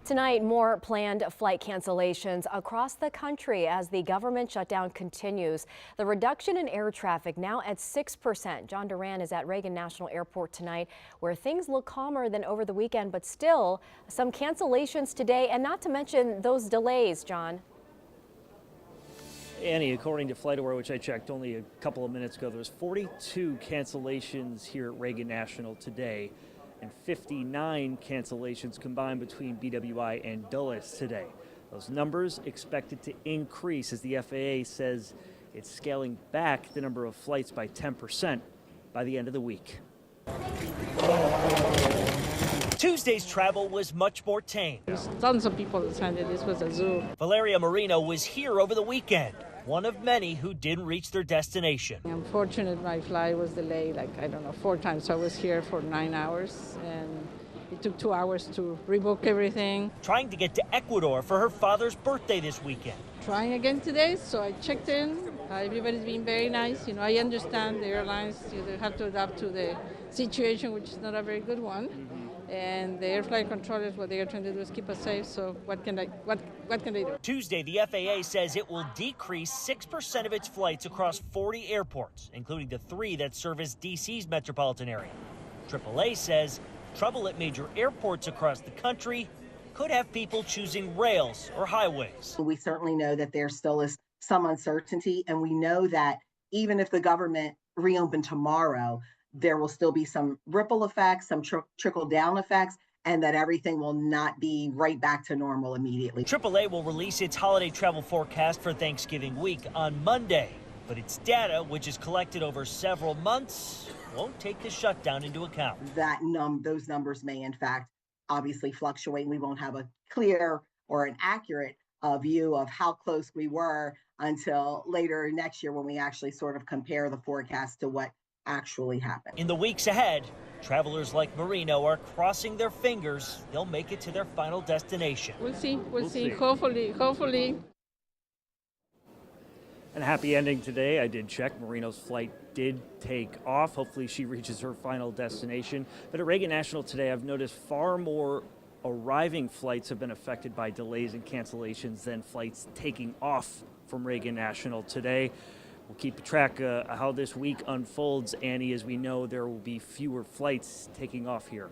Tonight, more planned flight cancellations across the country as the government shutdown continues. The reduction in air traffic now at 6%. John Duran is at Reagan National Airport tonight, where things look calmer than over the weekend, but still some cancellations today, and not to mention those delays, John. Annie, according to FlightAware, which I checked only a couple of minutes ago, there's 42 cancellations here at Reagan National today, and 59 cancellations combined between BWI and Dulles today. Those numbers expected to increase as the FAA says it's scaling back the number of flights by 10% by the end of the week. Tuesday's travel was much more tame. There's tons of people attended. This was a zoo. Valeria Marino was here over the weekend, one of many who didn't reach their destination. I'm fortunate my flight was delayed, 4 times. So I was here for 9 hours, and it took 2 hours to rebook everything. Trying to get to Ecuador for her father's birthday this weekend. Trying again today, so I checked in. Everybody's been very nice. I understand the airlines, they have to adapt to the situation, which is not a very good one. And the air flight controllers, what they are trying to do is keep us safe. So what can they do? Tuesday, the FAA says it will decrease 6% of its flights across 40 airports, including the 3 that service DC's metropolitan area. AAA says trouble at major airports across the country could have people choosing rails or highways. We certainly know that there still is some uncertainty, and we know that even if the government reopened tomorrow, there will still be some ripple effects, some trickle-down effects, and that everything will not be right back to normal immediately. AAA will release its holiday travel forecast for Thanksgiving week on Monday, but its data, which is collected over several months, won't take the shutdown into account. Those numbers may, in fact, obviously fluctuate. We won't have a clear or an accurate view of how close we were until later next year when we actually sort of compare the forecast to what actually happened. In the weeks ahead, travelers like Marino are crossing their fingers they'll make it to their final destination. We'll see. We'll see. Hopefully. And a happy ending today. I did check. Marino's flight did take off. Hopefully she reaches her final destination. But at Reagan National today, I've noticed far more arriving flights have been affected by delays and cancellations than flights taking off from Reagan National today. We'll keep track of how this week unfolds, Annie. As we know, there will be fewer flights taking off here.